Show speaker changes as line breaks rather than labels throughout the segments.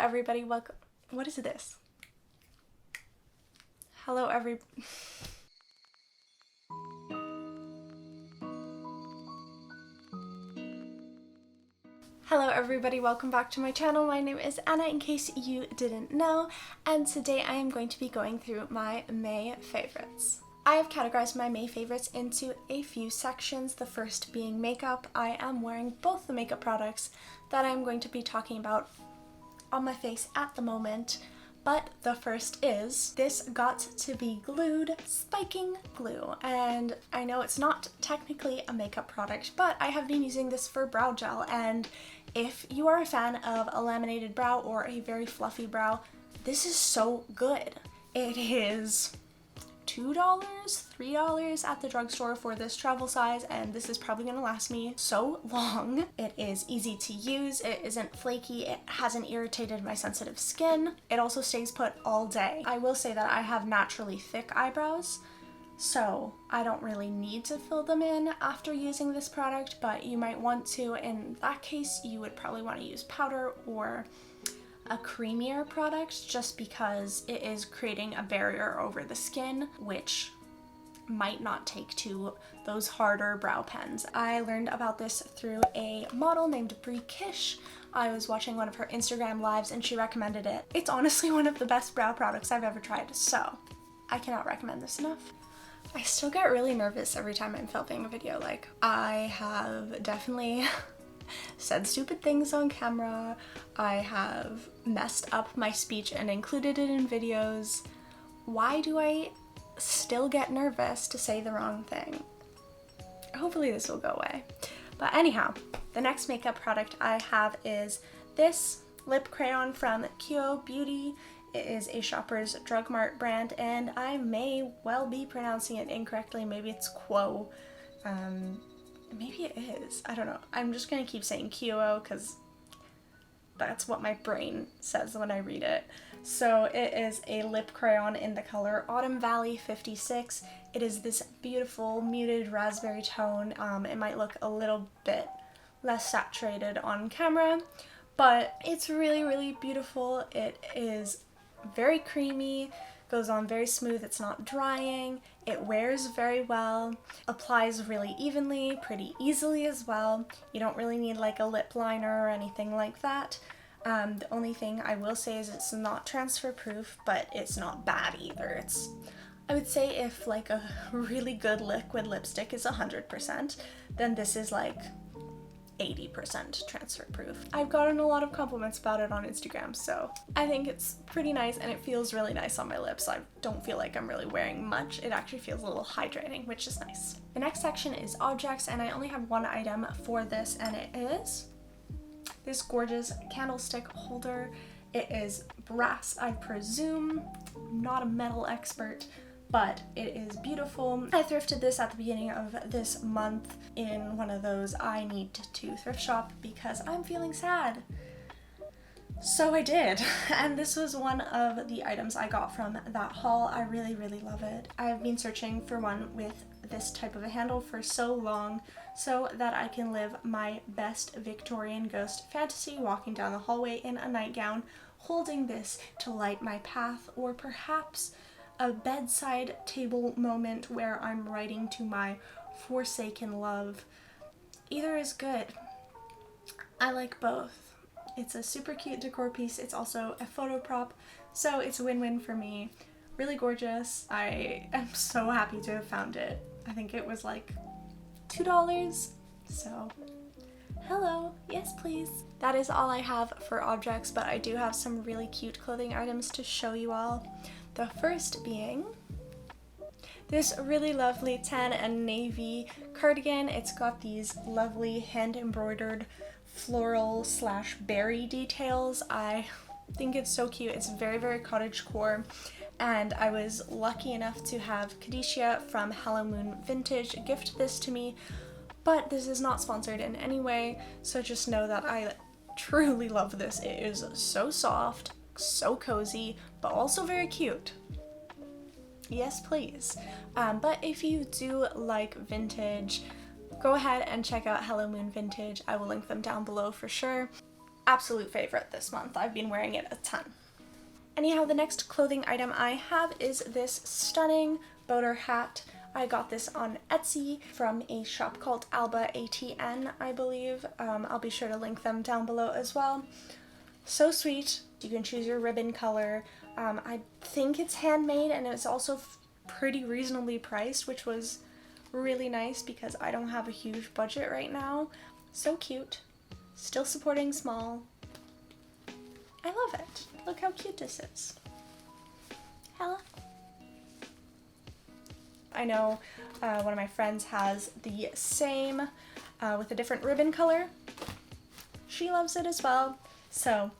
everybody, welcome. What is this? Hello Hello everybody, welcome back to my channel. My name is Anna, in case you didn't know, and today I am going to be going through my May favorites. I have categorized my May favorites into a few sections, the first being makeup. I am wearing both the makeup products that I'm going to be talking about on my face at the moment, but the first is this got2b Glued Spiking Glue, and I know it's not technically a makeup product, but I have been using this for brow gel, and if you are a fan of a laminated brow or a very fluffy brow, this is so good. It is $2, $3 at the drugstore for this travel size, and this is probably gonna last me so long. It is easy to use, it isn't flaky, it hasn't irritated my sensitive skin. It also stays put all day. I will say that I have naturally thick eyebrows, so I don't really need to fill them in after using this product, but you might want to. In that case, you would probably want to use powder or a creamier product, just because it is creating a barrier over the skin, which might not take to those harder brow pens. I learned about this through a model named Brie Kish. I was watching one of her Instagram lives and she recommended it. It's honestly one of the best brow products I've ever tried, so I cannot recommend this enough. I still get really nervous every time I'm filming a video. Like, I have definitely said stupid things on camera. I have messed up my speech and included it in videos. Why do I still get nervous to say the wrong thing? Hopefully this will go away. But anyhow, the next makeup product I have is this lip crayon from 𝐓𝐇𝐈𝐍𝐉 Beauty. It is a Shoppers Drug Mart brand, and I may well be pronouncing it incorrectly. Maybe it's 𝐓𝐄. Maybe it is. I don't know. I'm just gonna keep saying 𝐓𝐶𝐄 because that's what my brain says when I read it. So it is a lip crayon in the color Autumn Valley 56. It is this beautiful muted raspberry tone. It might look a little bit less saturated on camera, but it's really, really beautiful. It is very creamy, goes on very smooth, it's not drying, it wears very well, applies really evenly, pretty easily as well. You don't really need like a lip liner or anything like that. The only thing I will say is it's not transfer proof, but it's not bad either. I would say if like a really good liquid lipstick is 100%, then this is like 80% transfer proof. I've gotten a lot of compliments about it on Instagram, so I think it's pretty nice and it feels really nice on my lips. I don't feel like I'm really wearing much. It actually feels a little hydrating, which is nice. The next section is objects, and I only have one item for this, and it is this gorgeous candlestick holder. It is brass, I presume. I'm not a metal expert, but it is beautiful. I thrifted this at the beginning of this month in one of those I need to thrift shop because I'm feeling sad. So I did, and this was one of the items I got from that haul. I really, really love it. I've been searching for one with this type of a handle for so long so that I can live my best Victorian ghost fantasy, walking down the hallway in a nightgown, holding this to light my path, or perhaps a bedside table moment where I'm writing to my forsaken love. Either is good. I like both. It's a super cute decor piece. It's also a photo prop, so it's a win-win for me. Really gorgeous. I am so happy to have found it. I think it was like $2, so hello, yes please. That is all I have for objects, but I do have some really cute clothing items to show you all. The first being this really lovely tan and navy cardigan. It's got these lovely hand embroidered floral / berry details. I think it's so cute. It's very, very cottagecore, and I was lucky enough to have Cuddihy from Hello Moon Vintage gift this to me, but this is not sponsored in any way, so just know that I truly love this. It is so soft, so cozy, but also very cute. Yes, please. But if you do like vintage, go ahead and check out Hello Moon Vintage. I will link them down below for sure. absolute favorite this month. I've been wearing it a ton. Anyhow, the next clothing item I have is this stunning boater hat. I got this on Etsy from a shop called 𝐓𝐇𝐈𝐍𝐉, I believe. I'll be sure to link them down below as well. So sweet. You can choose your ribbon color. I think it's handmade, and it's also pretty reasonably priced, which was really nice because I don't have a huge budget right now. So cute. Still supporting small. I love it. Look how cute this is. Hello. I know one of my friends has the same with a different ribbon color. She loves it as well. So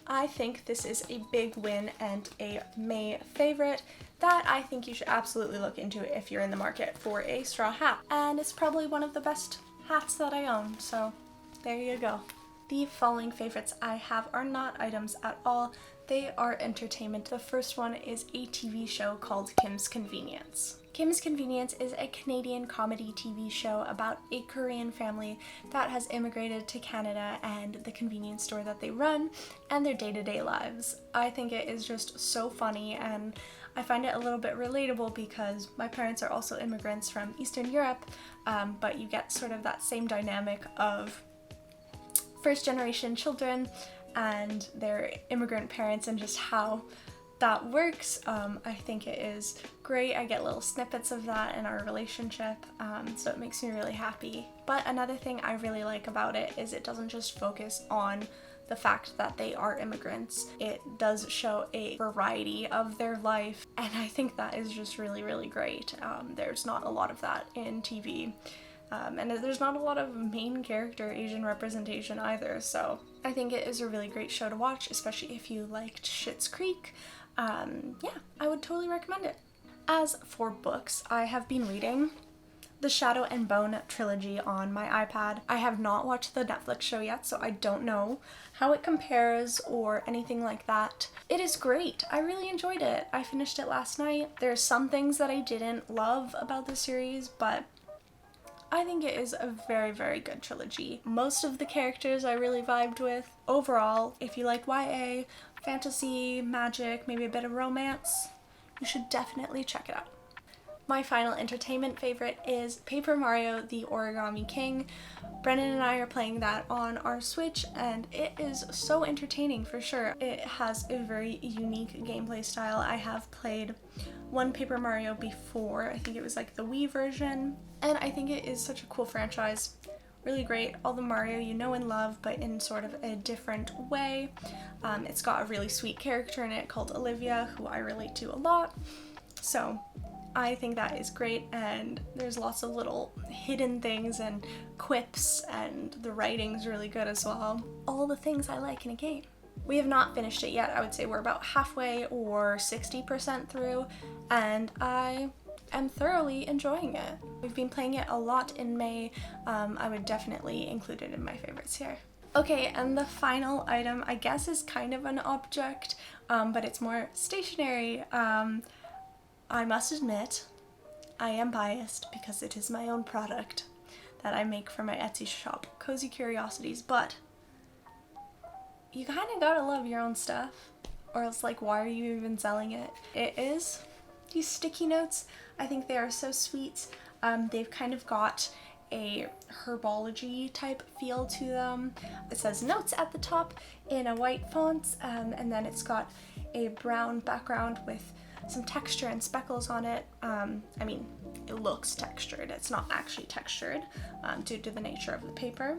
I think this is a big win and a May favorite that I think you should absolutely look into if you're in the market for a straw hat. And it's probably one of the best hats that I own, so there you go. The following favorites I have are not items at all. They are entertainment. The first one is a TV show called Kim's Convenience. Kim's Convenience is a Canadian comedy TV show about a Korean family that has immigrated to Canada and the convenience store that they run and their day-to-day lives. I think it is just so funny, and I find it a little bit relatable because my parents are also immigrants from Eastern Europe, but you get sort of that same dynamic of first-generation children and their immigrant parents and just how that works. I think it is great. I get little snippets of that in our relationship, so it makes me really happy. But another thing I really like about it is it doesn't just focus on the fact that they are immigrants. It does show a variety of their life, and I think that is just really, really great. There's not a lot of that in TV. And there's not a lot of main character Asian representation either, so I think it is a really great show to watch, especially if you liked Schitt's Creek. Yeah, I would totally recommend it. As for books, I have been reading the Shadow and Bone trilogy on my iPad. I have not watched the Netflix show yet, so I don't know how it compares or anything like that. It is great. I really enjoyed it. I finished it last night. There's some things that I didn't love about the series, but I think it is a very, very good trilogy. Most of the characters I really vibed with. Overall, if you like YA, fantasy, magic, maybe a bit of romance, you should definitely check it out. My final entertainment favorite is Paper Mario: The Origami King. Brennan and I are playing that on our Switch, and it is so entertaining for sure. It has a very unique gameplay style. I have played one Paper Mario before. I think it was like the Wii version, and I think it is such a cool franchise. Really great. All the Mario you know and love, but in sort of a different way. It's got a really sweet character in it called Olivia, who I relate to a lot. So I think that is great, and there's lots of little hidden things and quips, and the writing's really good as well. All the things I like in a game. We have not finished it yet. I would say we're about halfway or 60% through, and I am thoroughly enjoying it. We've been playing it a lot in May. I would definitely include it in my favorites here. Okay, and the final item I guess is kind of an object, but it's more stationery. I must admit, I am biased because it is my own product that I make for my Etsy shop, Cozy Curiosities, but you kind of gotta love your own stuff, or else like why are you even selling it? It is these sticky notes. I think they are so sweet. They've kind of got a herbology type feel to them. It says notes at the top in a white font, and then it's got a brown background with some texture and speckles on it. I mean, it looks textured. It's not actually textured due to the nature of the paper,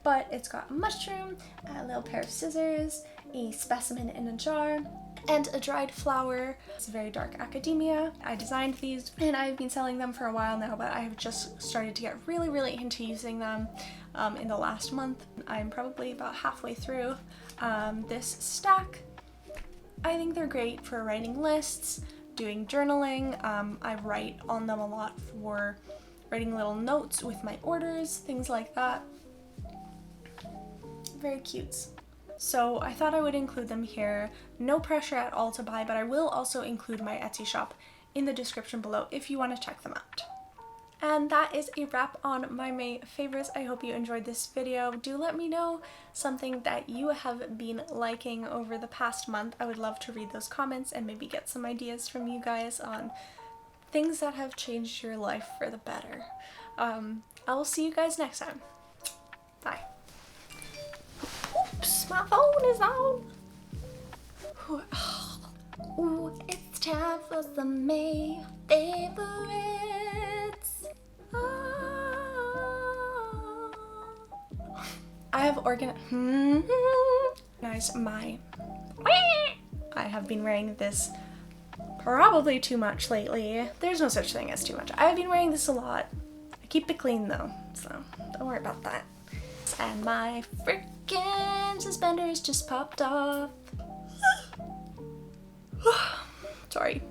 but it's got a mushroom, a little pair of scissors, a specimen in a jar, and a dried flower. It's very dark academia. I designed these and I've been selling them for a while now, but I have just started to get really, really into using them in the last month. I'm probably about halfway through this stack. I think they're great for writing lists, doing journaling. I write on them a lot for writing little notes with my orders, things like that. Very cute. So I thought I would include them here. No pressure at all to buy, but I will also include my Etsy shop in the description below if you want to check them out. And that is a wrap on my May favorites. I hope you enjoyed this video. Do let me know something that you have been liking over the past month. I would love to read those comments and maybe get some ideas from you guys on things that have changed your life for the better. I will see you guys next time. Bye. Oops, my phone is on. Ooh, it's time for some May favorites. I have organized my... I have been wearing this probably too much lately. There's no such thing as too much. I've been wearing this a lot. I keep it clean though, so don't worry about that. And my freaking suspenders just popped off. Sorry.